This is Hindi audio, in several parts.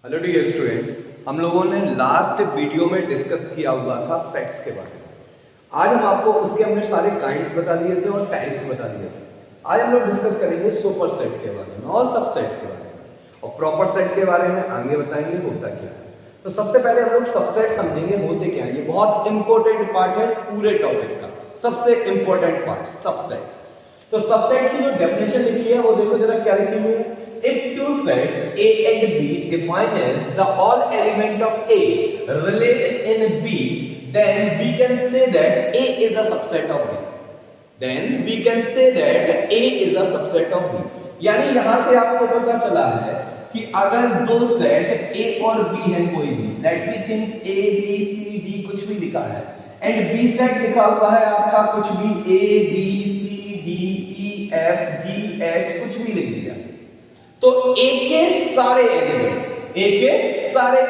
हेलो डियर स्टूडेंट, हम लोगों ने लास्ट वीडियो में डिस्कस किया हुआ था सेट्स के बारे में। आज हम आपको उसके हमने सारे काइंड्स बता दिए थे और टाइप्स बता दिए थे। आज हम लोग डिस्कस करेंगे सुपर सेट के बारे में और सबसेट के बारे में और प्रॉपर सेट के बारे में आगे बताएंगे होता क्या है। तो सबसे पहले हम लोग सबसेट समझेंगे होते क्या है। ये बहुत इंपॉर्टेंट पार्ट है इस पूरे टॉपिक का, सबसे इंपॉर्टेंट पार्ट सबसेट्स। तो सबसेट की जो डेफिनेशन लिखी है वो देखो जरा क्या लिखी हुई है। If two sets A and B defined as the all element of A relate in B, then we can say that A is a subset of B. Then we can say that A is a subset of B. यानी यहां से आपको पता चला है कि अगर दो सेट A और B है कोई भी, let me think A B C D कुछ भी लिखा है एंड B सेट लिखा हुआ है आपका कुछ भी A B C D E F G H कुछ भी लिख दिया, तो A के सारे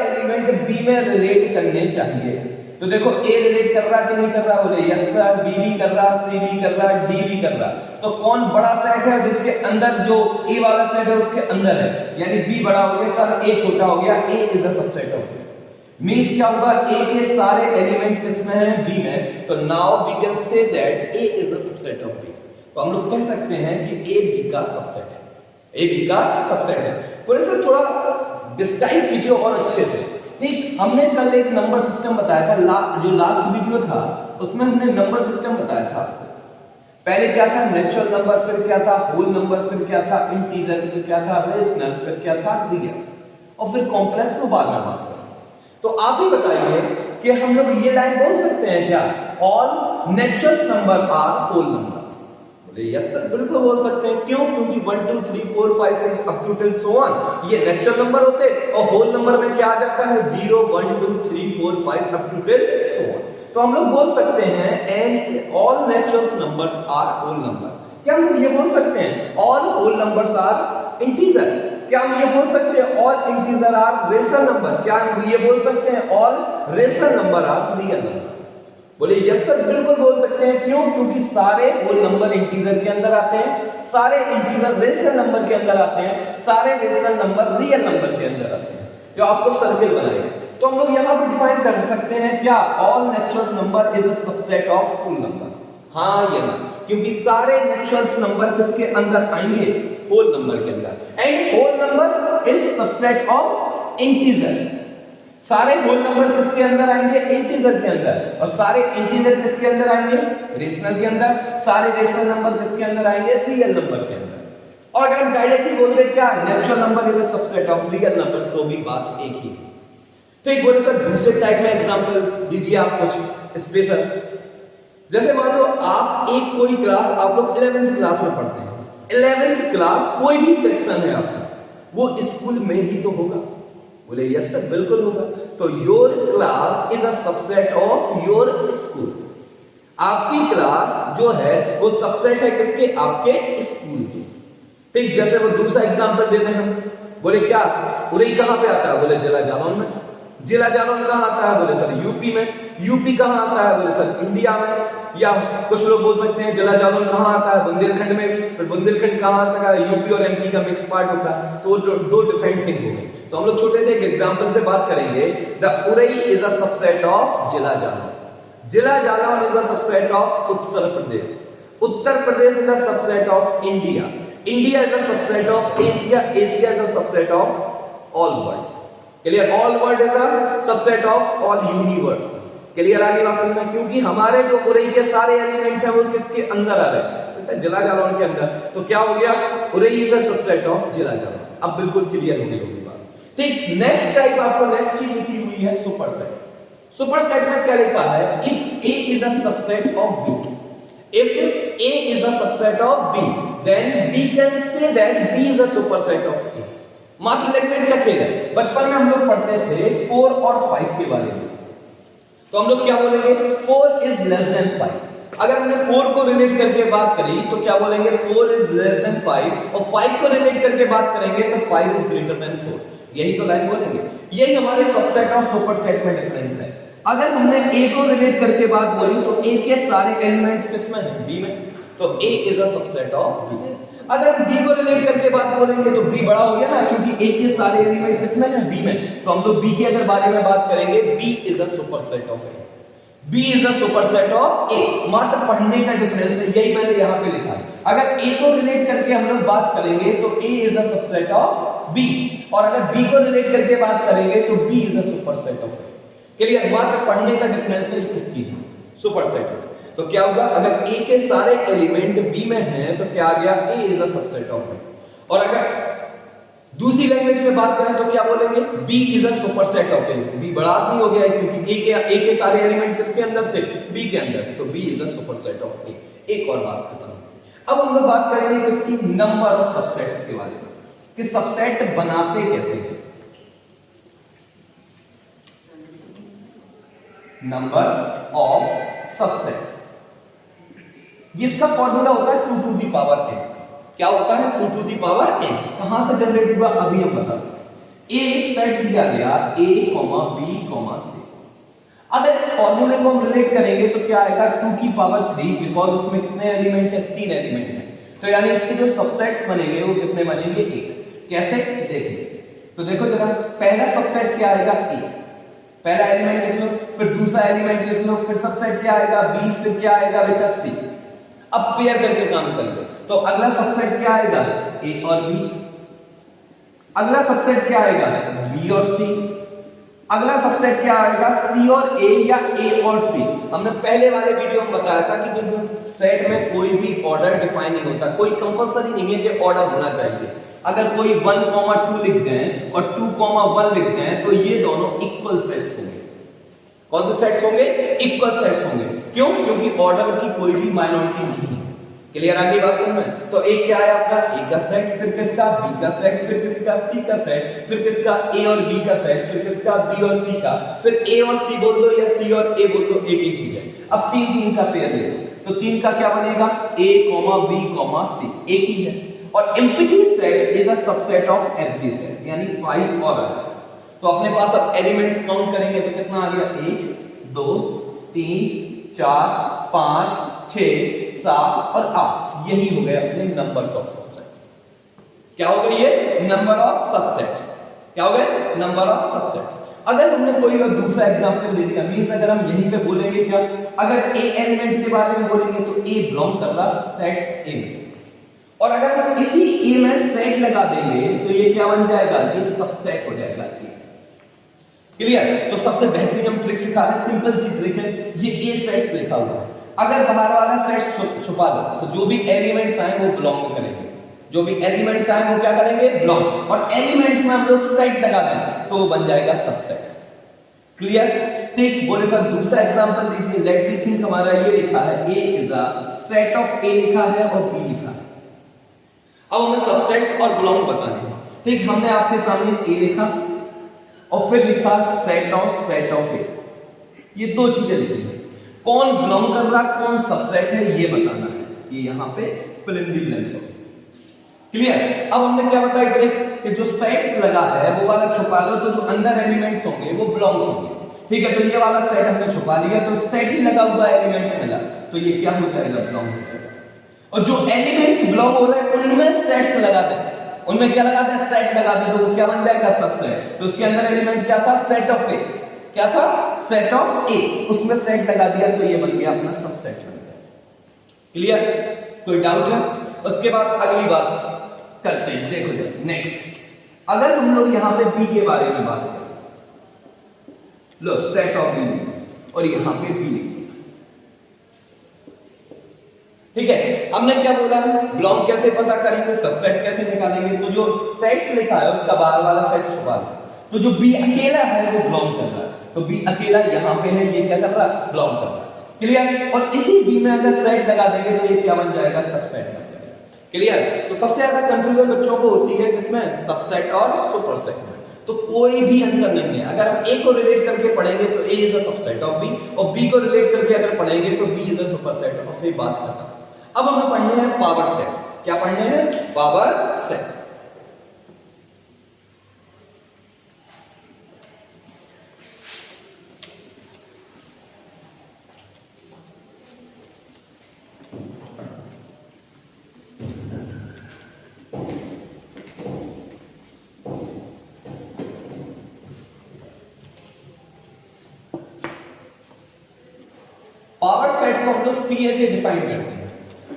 एलिमेंट B में रिलेट करने चाहिए। तो देखो A रिलेट कर रहा कि नहीं कर रहा, बोले यस सर, B भी कर रहा, C भी कर रहा, D भी कर रहा। तो कौन बड़ा सेट है जिसके अंदर जो A वाला सेट है उसके अंदर है, यानी B बड़ा हो गया सर, A छोटा हो गया, A is a subset of B। Means क्या होगा, A के सारे एलिमेंट किसमें हैं, B में। तो now we can say that A is a subset of B। तो हम लोग कह सकते हैं कि A B का सबसेट है, A B का सबसेट है। पूरे से थोड़ा डिस्क्राइब कीजिए और अच्छे से। ठीक, हमने कल एक नंबर सिस्टम बताया था, जो लास्ट वीडियो था उसमें हमने नंबर सिस्टम बताया था। पहले क्या था, नेचुरल नंबर, फिर क्या था होल नंबर, फिर क्या था इंटीजर, फिर क्या था रेशनल, फिर क्या था रियल, और फिर कॉम्प्लेक्स को बाद में बात करेंगे। तो आप ही बताइए कि हम लोग ये लाइन बोल सकते हैं क्या, all natural number are whole number? Yes sir, बिल्कुल बोल सकते हैं। क्यों? क्योंकि 1 2 3 4 5 6 up to till so on ये नेचुरल नंबर होते हैं और होल नंबर में क्या आ जाता है 0 1 2 3 4 5 up to till so on. तो हम लोग बोल सकते हैं and all natural numbers are whole number. क्या हम लोग ये बोल सकते हैं all whole numbers are integer? क्या हम ये बोल सकते हैं all integer are rational number? क्या हम ये बोल सकते हैं all rational number are real number? बोले यस सर, बिल्कुल बोल सकते हैं। क्यों? क्योंकि सारे होल नंबर इंटीजर के अंदर आते हैं, सारे इंटीजर रेशनल नंबर के अंदर आते हैं, सारे रेशनल नंबर रियल नंबर के अंदर आते हैं। जो आपको सर्किल बनाएगा, तो हम लोग यहां पे डिफाइन कर सकते हैं क्या, all natural number is a subset of whole number. हाँ या ना? क्योंकि सारे नेचुरल नंबर किसके अंदर आएंगे, होल नंबर के अंदर, and whole number is subset of integer. सारे होल नंबर किसके अंदर आएंगे, इंटीजर के अंदर, और सारे इंटीजर किसके अंदर आएंगे, रेशनल के अंदर। सारे रेशनल नंबर किसके अंदर आएंगे, रियल नंबर के अंदर। और अगर डायरेक्टली बोलते क्या, natural number is a subset of real number, तो भी बात एक ही है। तो एक बोले सर दूसरे टाइप में एग्जांपल दीजिए आप कुछ स्पेशल। जैसे मान लो आप एक कोई क्लास, आप लोग 11th क्लास में पढ़ते हैं, 11th क्लास कोई भी सेक्शन है आपका, वो स्कूल में ही तो होगा। बोले यस सर, बिल्कुल होगा। तो your class is a subset of your school. आपकी क्लास जो है वो सबसेट है किसके, आपके स्कूल की। ठीक, जैसे वो दूसरा एग्जांपल देते हैं हम, बोले क्या उरई कहां पे आता है, बोले जिला जालौन में। जिला जालौन कहां आता है, बोले सर यूपी में। यूपी कहां आता है, बोले सर इंडिया में। या कुछ लोग बोल सकते हैं जिला जालौन कहां आता है, बुंदेलखंड में भी। फिर बुंदेलखंड कहां आता है, यूपी और एमपी का मिक्स पार्ट होता है। तो दो डिफरेंट थिंग हो गए। तो हम लोग छोटे से एक एग्जांपल से बात करेंगे। The Orai is a subset of जिला जालौन। जिला Jalaun is a subset of Uttar Pradesh. Uttar Pradesh is a subset of India. India is a subset of Asia. Asia is a subset of all world. Clear? All world is a subset of all universe. Clear? आगे बात समझ में? क्योंकि हमारे जो उरई के सारे एलिमेंट है वो किसके अंदर आ रहे हैं, जैसे जिला जालौन के अंदर। तो क्या हो गया, Orai is a subset of जिला जालौन। अब बिल्कुल क्लियर हो गई होगी बात। ठीक, नेक्स्ट टाइप आपको नेक्स्ट चीज लिखी हुई है सुपर सेट। सुपर सेट में क्या लिखा है, if A is a subset of B, if A is a subset of B, then we can say that B is a superset of A. मात्र लैंग्वेज का खेल है। बचपन में हम लोग पढ़ते थे 4 और 5 के बारे में, तो हम लोग क्या बोलेंगे, 4 is less than 5। अगर हमने 4 को रिलेट करके बात करी तो क्या बोलेंगे, 4 is less than 5, और 5 को रिलेट करके बात करेंगे तो 5 is greater than 4। यही तो लाइन बोलेंगे। यही हमारे सबसेट और सुपरसेट में डिफरेंस है। अगर हमने A को रिलेट करके बात बोली तो A के सारे एलिमेंट्स किसमें हैं, B में। तो A is a subset of B। अगर हम बी को रिलेट करके बात बोलेंगे तो बी बड़ा हो गया ना, क्योंकि ए के सारे एलिमेंट किसमें है, बी में। तो हम लोग बी के अगर बारे में बात करेंगे, B is a superset of A, B is a superset of A. मात्र पढ़ने का डिफरेंस है, यही मैंने यहां पे लिखा है। अगर ए को रिलेट करके हम लोग बात करेंगे तो A is a subset of B, और अगर बी को रिलेट करके बात करेंगे तो B is a superset of A. Clear? मात्र पढ़ने का डिफरेंस है इस चीज में, सुपरसेट। तो क्या होगा, अगर ए के सारे एलिमेंट बी में हैं तो क्या आ गया, ए इज अ सबसेट ऑफ ए। और अगर दूसरी लैंग्वेज में बात करें तो क्या बोलेंगे, B is a superset of A। B बड़ा आदमी हो गया है क्योंकि A के सारे एलिमेंट किसके अंदर थे, B के अंदर, तो B is a superset of A। एक और बात खत्म। अब हम लोग बात करेंगे किसकी, नंबर ऑफ सबसेट्स के बारे में, कि सबसेट बनाते कैसे हैं। नंबर ऑफ सबसेट्स, इसका फॉर्मूला होता है 2 टू द पावर n। क्या होता है, 2 टू दी पावर n। कहां से जनरेट हुआ अभी हम बताते हैं। ए एक सेट दिया गया a, b, c। अगर इस फॉर्मूले को हम रिलेट करेंगे तो क्या आएगा, 2 की पावर 3, बिकॉज इसमें कितने एलिमेंट है, 3 एलिमेंट है। तो यानी इसके जो सबसेट्स बनेंगे वो कितने बनेंगे, 1। कैसे, देखिए। तो देखो जरा, पहला सबसेट क्या आएगा, a। पहला एलिमेंट लिख लो, फिर दूसरा एलिमेंट लिख लो, फिर सबसेट क्या आएगा, b, फिर क्या आएगा बेटा, c। अब पेयर करके काम कर लो, तो अगला सबसेट क्या आएगा, ए और बी। अगला सबसेट क्या आएगा, बी और सी। अगला सबसेट क्या आएगा, सी और ए, या ए और सी। हमने पहले वाले वीडियो में बताया था कि सेट में कोई भी ऑर्डर डिफाइन नहीं होता, कोई कंपलसरी नहीं है कि ऑर्डर होना चाहिए। अगर कोई 1, 2 लिख दें और 2, 1 लिख दें तो ये दोनों इक्वल सेट्स होंगे। कौन से सेट्स होंगे, इक्वल सेट्स होंगे। क्यों, क्योंकि ऑर्डर की कोई भी माइनॉरिटी नहीं है। क्लियर, आगे बात समझ में। तो एक क्या है आपका, ए का सेट, फिर किसका, बी का सेट, फिर किसका, सी का सेट, फिर किसका, ए और बी का सेट, फिर किसका, बी और सी का, फिर ए और सी बोल दो या सी और ए बोल दो, एक ही चीज है। अब 3 का पेयर ले लो, तो 3 का क्या बनेगा, a, b, c, एक ही है। और empty set is a subset of empty set, यानी 5 और अदर। तो अपने पास अब एलिमेंट्स काउंट करेंगे तो कितना आ गया, 1, 2, 3, 4, 5, 6, 7 और 8। यही हो गए अपने नंबर्स ऑफ सबसेट। क्या हो गए ये, नंबर ऑफ सबसेट्स। क्या हो गए, नंबर ऑफ सबसेट्स। अगर हमने कोई दूसरा एग्जांपल ले लिया, मींस अगर हम यहीं पे बोलेंगे क्या, अगर ए एलिमेंट के बारे में बोलेंगे तो ए बिलोंग कर रहा सेट्स ए में, और अगर हम इसी ए में सेट लगा देंगे तो ये क्या बन जाएगा, ये सबसेट हो जाएगा ए। क्लियर? तो सबसे बेहतरीन हम ट्रिक सिखा रहे हैं, सिंपल सी ट्रिक है। ये ए सेट्स लिखा हुआ है, अगर बाहर वाला सेट छुपा दो तो जो भी एलिमेंट्स आए वो बिलोंग करेंगे, जो भी एलिमेंट्स आए वो क्या करेंगे, बिलोंग। और एलिमेंट्स में हम लोग सेट लगा दें तो वो बन जाएगा सबसेट्स। क्लियर? ठीक, बोले सर दूसरा एग्जांपल दीजिए। लेट मी थिंक, हमारा ये लिखा है ए इज अ सेट ऑफ ए लिखा है और बी लिखा है। अब हमें सबसेट्स और बिलोंग बताने हैं। ठीक, हमने आपके सामने ए लिखा और फिर लिखा सेट ऑफ ए। ये 2 चीजें लिखी है, कौन बिलोंग कर रहा कौन सबसेट है ये बताना है। ये यहां पे फिल इन द ब्लैंक्स हो। क्लियर? अब हमने क्या बताया ट्रिक, कि जो सेट्स लगा है वो वाला छुपा दो तो जो अंदर एलिमेंट्स होंगे वो बिलोंग्स होंगे। ठीक है, तो ये वाला सेट हमने छुपा दिया तो सेट ही लगा हुआ एलिमेंट्स मिला, तो ये क्या हो जाएगा, बिलोंग हो जाएगा। और जो एलिमेंट्स बिलोंग हो रहे हैं उनमें सेट्स लगा दें, उनमें क्या लगाते हैं, सेट लगा दे तो वो क्या बन जाएगा, सबसेट। तो उसके अंदर एलिमेंट क्या था, सेट ऑफ ए। क्या था, सेट ऑफ ए, उसमें सेट लगा दिया तो ये बन गया अपना सबसेट बन गया। क्लियर? कोई डाउट है? उसके बाद अगली बात करते हैं, देखो जरा नेक्स्ट। अगर हम लोग यहां पे बी के बारे में बात करें, लो सेट ऑफ बी और यहां पे बी, ठीक है। हमने क्या बोला, बिलोंग कैसे पता करेंगे, सबसेट कैसे निकालेंगे। तो जो सेट्स लिखा है उसका बाहर वाला सेट छुपा दो, तो जो बी अकेला है वो बिलोंग कर रहा है, तो बी अकेला यहां पे है, ये क्या कर रहा है, बिलोंग कर रहा है। क्लियर? और इसी बी में अगर सेट लगा देंगे तो ये क्या बन जाएगा, सबसेट बन जाएगा। क्लियर? तो सबसे ज्यादा कंफ्यूजन बच्चों को होती है किसमें, सबसेट और सुपरसेट में। तो कोई भी अंतर नहीं है। अगर हम ए को रिलेट करके पढ़ेंगे तो A is a subset of B, और बी को रिलेट करके अगर पढ़ेंगे तो B is a superset of A. बात खत्म। अब हमें पढ़ने हैं पावर सेट। क्या पढ़ने हैं, पावर सेट्स। को हम लोग पीए से डिफाइन करते हैं।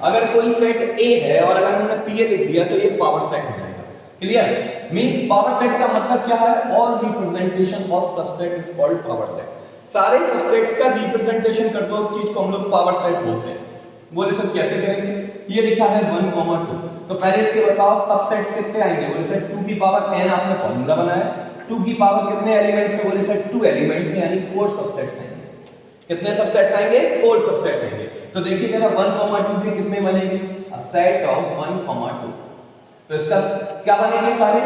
अगर कोई सेट ए है और अगर हमने पीए लिख दिया तो ये पावर सेट हो जाएगा। क्लियर? मींस पावर सेट का मतलब क्या है? All representation of subset is called power set. सारे सबसेट्स का रिप्रेजेंटेशन करते हो उस चीज को हम लोग पावर सेट बोलते हैं। बोले सर कैसे करेंगे? ये लिखा है 1, 2, तो पहले इसके बताओ सबसेट्स कितने आएंगे? बोले सर 2 की पावर n आपने फॉर्मूला बनाया, 2 की पावर कितने एलिमेंट्स है? बोले सर 2 एलिमेंट्स है, यानी 4 सबसेट्स आएंगे। कितने सबसेट्स आएंगे? 4 सबसेट आएंगे। तो देखिए जरा 1, 2 के कितने बनेंगे? A set of 1, 2। तो इसका क्या बनेंगे सारे?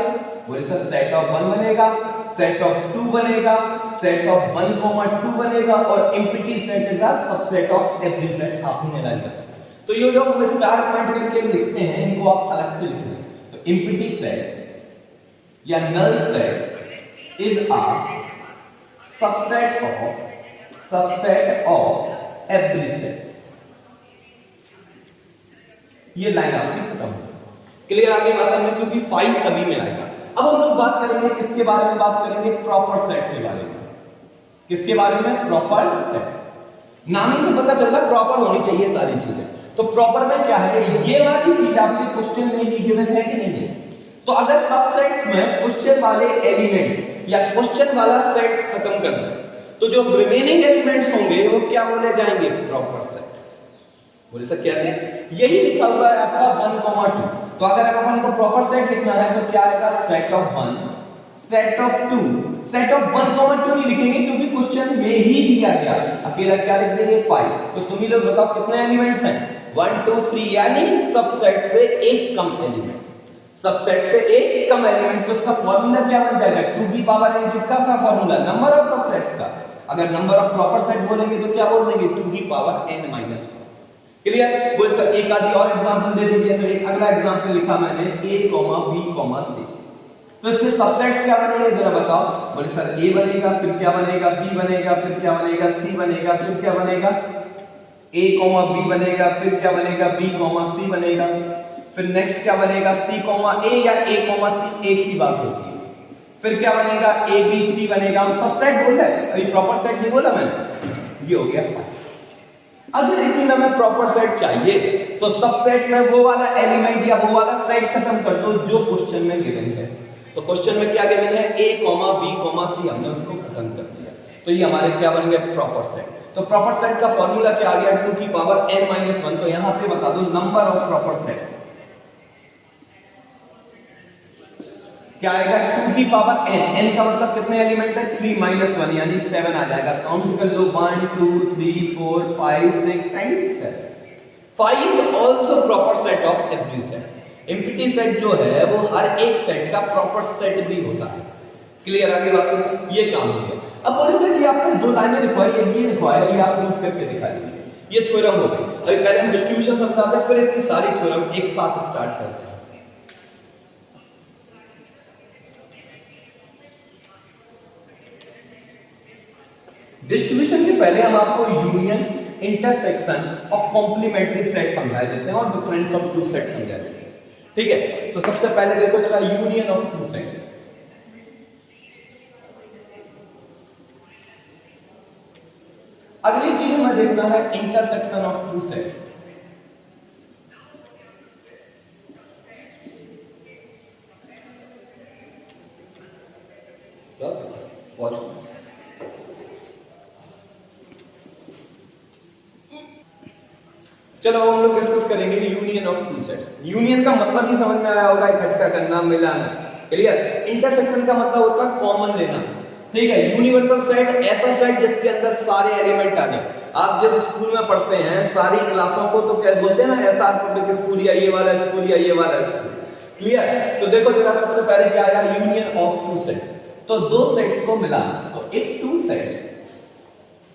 बोले सर सेट ऑफ 1 बनेगा, सेट ऑफ 2 बनेगा, सेट ऑफ 1, 2 बनेगा और empty set is a subset of every set. आपने लाइन बताया। तो ये जो हम स्टार पॉइंट करके लिखते हैं इनको आप अलग से लिख लें। तो एम्प्टी सेट या null set is a subset of every set. ये लाइन आपकी खत्म हो। क्लियर? आगे बात समझ, क्योंकि 5 सभी में आएगा। अब हम लोग बात करेंगे किसके बारे में? बात करेंगे प्रॉपर सेट के बारे में। किसके बारे में? Proper set. नाम ही से पता चल रहा है प्रॉपर होनी चाहिए सारी चीजें। तो प्रॉपर में क्या है? ये वाली चीज आपके क्वेश्चन में ही गिवन है कि नहीं है? तो अगर सबसेट्स में क्वेश्चन वाले एलिमेंट्स या क्वेश्चन वाला सेट्स खत्म कर दें तो जो रिमेनिंग एलिमेंट्स होंगे वो क्या बोले जाएंगे? Proper set. बोले सर कैसे? यही लिखा हुआ है आपका 1, 2। तो अगर अपन को प्रॉपर सेट लिखना है तो क्या आएगा? Set of 1, set of 2। Set of 1, 2 नहीं लिखेंगे क्योंकि क्वेश्चन में ही दिया गया। अकेला क्या लिख देंगे? 5। तो तुम ही लोग बताओ कितने एलिमेंट्स हैं? 1, 2, 3, यानी सबसेट से एक कम एलिमेंट्स। सबसेट से एक कम एलिमेंट। तो इसका फॉर्मूला क्या बन जाएगा? 2 की पावर n। किसका फॉर्मूला? नंबर ऑफ सबसेट्स का। अगर नंबर ऑफ प्रॉपर सेट बोलेंगे तो क्या बोल देंगे? 2 की पावर n माइनस 1। क्लियर? बोले सर एक आधी और एग्जांपल दे दीजिए। तो एक अगला एग्जांपल लिखा मैंने a, b, c। तो इसके सबसेट्स क्या बनेंगे जरा बताओ? बोले सर a बनेगा, फिर क्या बनेगा? b बनेगा, फिर क्या बनेगा? c बनेगा, फिर क्या बनेगा? a, b बनेगा, फिर क्या बनेगा? b, c बनेगा, फिर नेक्स्ट क्या बनेगा? c, a या a, c एक ही बात होती है। फिर क्या बनेगा? a, b, c बनेगा। हम सबसेट बोल रहे हैं, अभी प्रॉपर सेट नहीं बोला मैंने। ये हो गया 5। अगर इसी में हमें प्रॉपर सेट चाहिए तो सबसेट में वो वाला एलिमेंट या वो वाला सेट खत्म कर दो जो क्वेश्चन में गिवन है। तो क्वेश्चन में क्या गिवन है? a, b, c। हमने उसको खत्म कर दिया। तो ये हमारे क्या बन गए? Proper set. तो प्रॉपर सेट का फॉर्मूला क्या आ गया? 2 की पावर n माइनस 1। तो यहां पे बता दो नंबर ऑफ प्रॉपर सेट क्या आएगा? 2 की पावर n। n का मतलब कितने एलिमेंट है? 3 माइनस 1 यानी 7 आ जाएगा। काउंट कर लो 1, 2, 3, 4, 5, 6 and 7। 5 is also proper set of every set. Empty set जो है वो हर एक सेट का प्रॉपर सेट भी होता है। क्लियर? आगे बात सुनो। ये काम हो गया। अब बोले सर ये आपने 2 लाइनें लिखवाई है, ये लिखवाया, ये आप नोट करके दिखा दीजिए। ये थ्योरम हो गई। अभी पहले हम डिस्ट्रीब्यूशन समझाते हैं, फिर इसकी सारी थ्योरम एक साथ स्टार्ट करते हैं। डिस्ट्रीब्यूशन के पहले हम आपको यूनियन, इंटरसेक्शन और कॉम्प्लीमेंट्री सेट समझा देते हैं और डिफरेंस ऑफ 2 सेट समझा देते हैं। ठीक है? तो सबसे पहले देखो जरा यूनियन ऑफ 2 सेट्स। अगली चीज हमें देखना है इंटरसेक्शन ऑफ 2 सेट्स। चलो हम लोग डिस्कस करेंगे यूनियन ऑफ 2 सेट्स। यूनियन का मतलब ही समझ में आया होगा, इकट्ठा करना, मिलाना। क्लियर? इंटरसेक्शन का मतलब होता है कॉमन लेना। ठीक है? यूनिवर्सल सेट ऐसा सेट जिसके अंदर सारे एलिमेंट आ जाए। आप जिस स्कूल में पढ़ते हैं सारी क्लासों को तो क्या बोलते हैं ना, एसआर पब्लिक स्कूल या ये वाला स्कूल या ये वाला स्कूल। क्लियर? तो देखो जरा सबसे पहले क्या आएगा? Union of 2 sets. तो 2 सेट्स को मिलाना। तो if 2 sets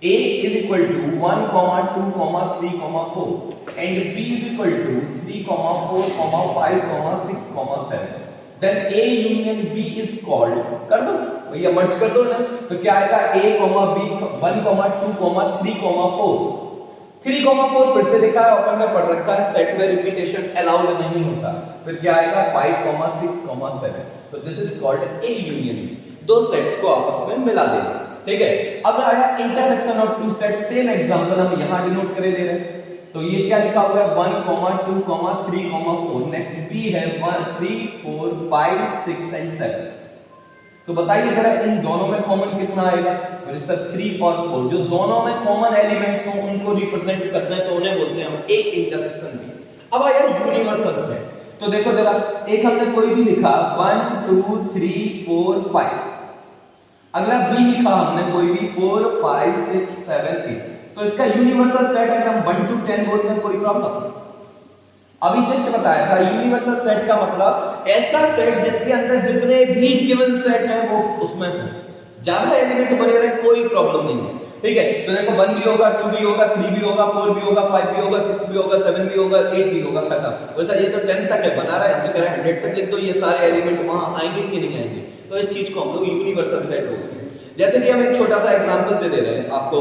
A is equal to 1, 2, 3, 4 and B is equal to 3, 4, 5, 6, 7, then A union B is called, कर दो भैया, मर्ज कर दो ना। तो क्या आएगा? A, B 1, 2, 3, 4। 3, 4 फिर से लिखा है, अपन ने पढ़ रखा है, सेट में रिपीटेशन अलाउड नहीं होता। फिर क्या आएगा? 5, 6, 7। तो this is called A union B। 2 sets को आपस में मिला देना। ठीक है। अब आया intersection of two set, same example हम यहां डिनोट करे दे रहे हैं। तो ये क्या लिखा हुआ है 1, 2, 3, 4। नेक्स्ट बी है 1, 3, 4, 5, 6 एंड 7। तो बताइए जरा इन दोनों में कॉमन कितना आएगा? मेरे सर 3 और 4 जो दोनों में कॉमन एलिमेंट्स हो उनको रिप्रेजेंट करते हैं तो उन्हें बोलते हैं हम एक इंटरसेक्शन बी। अब आया यूनिवर्सल सेट। तो देखो जरा एक हमने कोई भी लिखा 1, 2, 3, 4, 5। अगला बी लिखा हमने कोई भी 4, 5, 6, 7, 8। तो इसका यूनिवर्सल सेट अगर हम 1 to 10 बोलते हैं कोई प्रॉब्लम? अभी जस्ट बताया था यूनिवर्सल सेट का मतलब ऐसा सेट जिसके अंदर जितने भी गिवन सेट हैं वो उसमें हो, ज्यादा एलिमेंट बने रहे कोई प्रॉब्लम नहीं है, ठीक है। तो देखो 1 भी होगा, 2 भी होगा, 3 भी होगा, 4 भी होगा, 5 भी होगा, 6 भी होगा, 7 भी होगा, 8 भी होगा, खत्म। वैसा ये तो 10 तक है, बना रहा है, तो कह रहा है 100 तक लिख दो, ये सारे एलिमेंट वहां आएंगे कि नहीं आएंगे? तो इस चीज को हम लोग यूनिवर्सल सेट बोलते हैं। जैसे कि हम एक छोटा सा एग्जांपल दे रहे हैं आपको,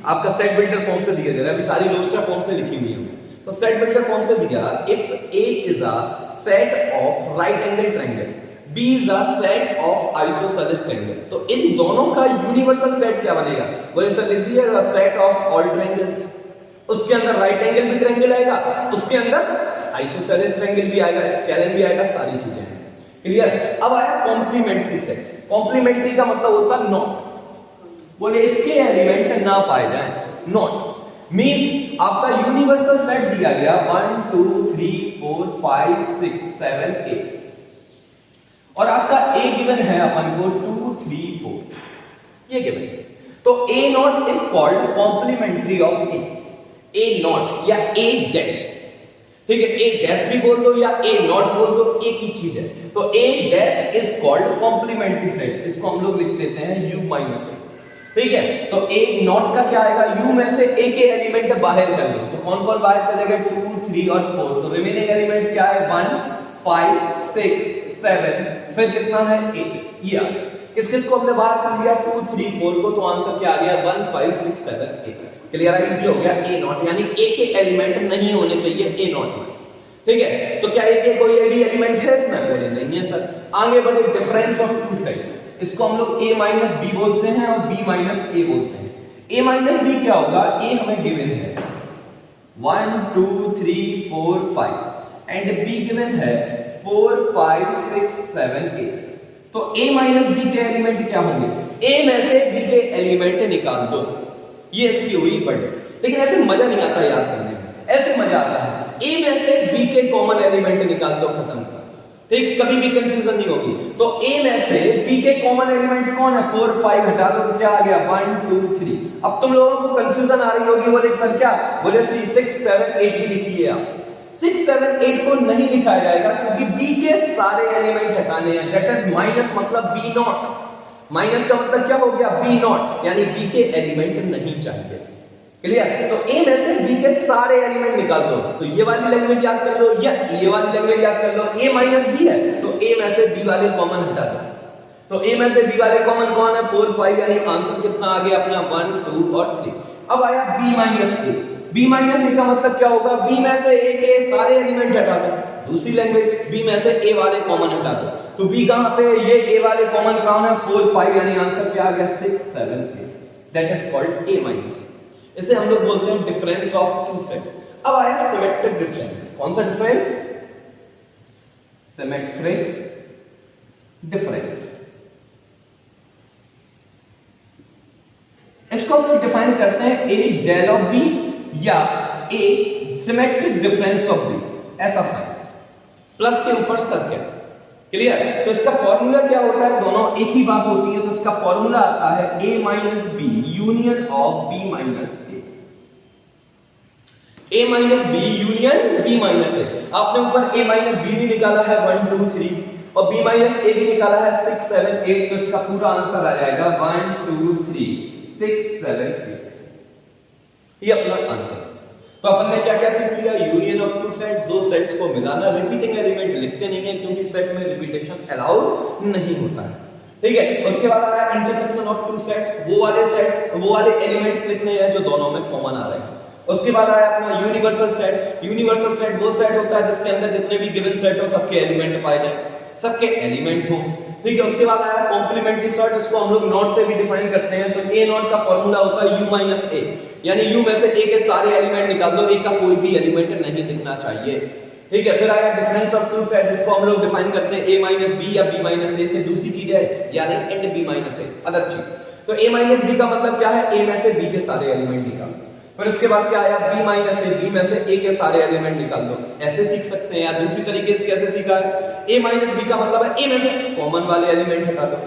आपका सेट बिल्डर फॉर्म से दिया दे रहा है, अभी सारी रोस्टर फॉर्म से लिखी हुई है। तो सेट बिल्डर फॉर्म से दिया, if A is a set of right angle triangle, B is a set of isosceles triangle, तो इन दोनों का यूनिवर्सल सेट क्या बनेगा? बोले सर लिख दिया the set of all triangles, उसके अंदर राइट एंगल भी ट्रायंगल आएगा, उसके अंदर आइसोसेलेस ट्रायंगल भी आएगा, स्केलेन भी आएगा, सारी चीजें हैं, क्लियर। अब आया कॉम्प्लीमेंट्री सेट्स। कॉम्प्लीमेंट्री का मतलब होता है नॉट, बोले इसके एलिमेंट ना पाए जाएं, नॉट मींस आपका यूनिवर्सल सेट दिया गया 1, 2, 3, 4, 5, 6, 7, 8 और आपका A गिवन है अपन को 2, 3, 4, ये गिवन है। तो A not is called complementary of A not या A डैश, ठीक है। A डैश भी बोल दो या A नॉट बोल दो, एक ही चीज है। तो A dash is called complementary set, इसको हम लोग लिख देते हैं U माइनस, ठीक है। तो A नॉट का क्या आएगा? U में से A के एलिमेंट बाहर कर लो, तो कौन कौन बाहर चले गए? 2, 3 और 4। तो रिमेनिंग एलिमेंट्स क्या है? 1, 5, 6, 7, फिर कितना है? 8। ये किस किस को हमने बाहर कर लिया? 2, 3, 4 को, तो आंसर क्या आ गया? 1, 5, 6, 7, 8। क्लियर है? ये हो गया A नॉट, यानी A के एलिमेंट नहीं होने चाहिए A नॉट में, ठीक है। तो क्या A के कोई भी एलिमेंट है इसमें? बोले नहीं है सर। आगे बढ़े, डिफरेंस ऑफ टू सेट्स, इसको हम लोग A माइनस B बोलते हैं और B माइनस A बोलते हैं। A माइनस B क्या होगा? A हमें गिवन है 1, 2, 3, 4, 5 एंड B गिवन है 4, 5, 6, 7, 8। तो A माइनस B के एलिमेंट क्या होंगे? A में से B के एलिमेंट निकाल दो, ये इसकी हुई बर्थडे। लेकिन ऐसे मजा नहीं आता याद करने में, ऐसे मजा आता है A में से B के कॉमन एलिमेंट निकाल दो, खत्म कर, ठीक, कभी भी कंफ्यूजन नहीं होगी। तो A में से B के कॉमन एलिमेंट्स कौन है? 4, 5 हटा दो, तो क्या आ गया? 1, 2, 3। अब तुम लोगों को कंफ्यूजन आ रही होगी, बोले सर क्या? बोले 6, 7, 8 भी लिखिए आप। 6, 7, 8 को नहीं लिखा जाएगा क्योंकि B के सारे एलिमेंट हटाने हैं, दैट इज माइनस, मतलब B नॉट। माइनस का मतलब क्या हो गया? B नॉट, यानी B के एलिमेंट नहीं चाहिए, क्लियर। तो A में से B के सारे एलिमेंट निकाल दो, तो ये वाली लैंग्वेज याद कर लो या ये वाली लैंग्वेज याद कर लो। A माइनस B है तो A में से B वाले कॉमन हटा दो, तो A में से B वाले कॉमन कौन है? 4, 5, यानी आंसर कितना आ गया अपना? 1, 2 और 3। अब आया B minus A। B minus A का मतलब क्या होगा? B में से A के सारे एलिमेंट हटा दो, दूसरी लैंग्वेज B में से A वाले कॉमन हटा दो, तो B कहां पे? ये A वाले कॉमन कौन है? 4, 5, यानी आंसर क्या आ गया? 6, 7, 8, that is called A minus A। इसे हम लोग बोलते हैं डिफरेंस ऑफ टू सेट्स। अब आया सिमेट्रिक डिफरेंस। कौन सा डिफरेंस? Symmetric difference. इसको हम लोग डिफाइन करते हैं A डेल ऑफ B या A symmetric difference of B, ऐसा साइन प्लस के ऊपर सर्कल, क्लियर। तो इसका फॉर्मूला क्या होता है? दोनों एक ही बात होती है, तो इसका फॉर्मूला आता है A minus B union of B minus A minus B union B minus A। आपने ऊपर A माइनस B भी निकाला है 1, 2, 3 और B माइनस A भी निकाला है 6, 7, 8, तो इसका पूरा आंसर आ जाएगा 1, 2, 3, 6, 7, 8, ये अपना आंसर। तो अपन ने क्या क्या सीख लिया? यूनियन ऑफ टू सेट, दो सेट्स को मिलाना। रिपीटिंग एलिमेंट लिखते नहीं है क्योंकि सेट में रिपीटेशन अलाउड नहीं होता है, ठीक है। उसके बाद आया इंटरसेक्शन ऑफ टू सेट्स, वो वाले एलिमेंट्स लिखने हैं जो दोनों में कॉमन आ रहे हैं। उसके बाद आया अपना यूनिवर्सल सेट। यूनिवर्सल सेट वो सेट होता है जिसके अंदर जितने भी गिवन सेट हो सबके एलिमेंट पाए जाए। सबके एलिमेंट हो। ठीक है, उसके बाद आया कॉम्प्लीमेंट्री सॉर्ट, इसको हम लोग नॉट से भी डिफाइन करते हैं। तो ए नॉट का फॉर्मूला होता है u माइनस ए, यानी u में से a के सारे एलिमेंट निकाल दो, a का कोई भी एलिमेंट नहीं दिखना चाहिए। ठीक है, फिर आया डिफरेंस ऑफ टू सेट, जिसको हम लोग डिफाइन करते हैं a माइनस बी या b माइनस ए से दूसरी चीज है, यानी and b minus A, other चीज। तो a माइनस बी का मतलब क्या है, a में से b के सारे एलिमेंट निकाल। फिर उसके बाद क्या आया, b माइनस ए, b में से a के सारे एलिमेंट निकाल दो। ऐसे सीख सकते हैं, या दूसरी तरीके से कैसे सीखा है, a माइनस b का मतलब है a में से कॉमन वाले एलिमेंट हटा दो,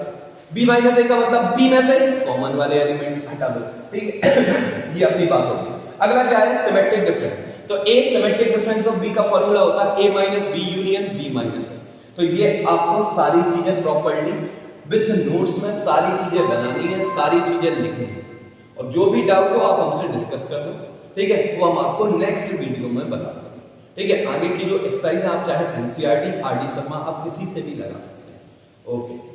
b माइनस a का मतलब b में से कॉमन वाले एलिमेंट हटा दो। ठीक है, ये अपनी बात होगी। अगला क्या है, सिमेट्रिक डिफरेंस। तो a symmetric difference of b का फॉर्मूला होता है a minus b union b minus a। तो ये आपको सारी चीजें प्रॉपर्ली विद नोट्स में सारी चीजें बनानी है, सारी चीजें लिखनी है, और जो भी डाउट हो आप हमसे डिस्कस कर लो। ठीक है, वो हम आपको नेक्स्ट वीडियो में बता देंगे। ठीक है, आगे की जो एक्सरसाइज है आप चाहे एनसीईआरटी, आरडी शर्मा, आप किसी से भी लगा सकते हैं। ओके।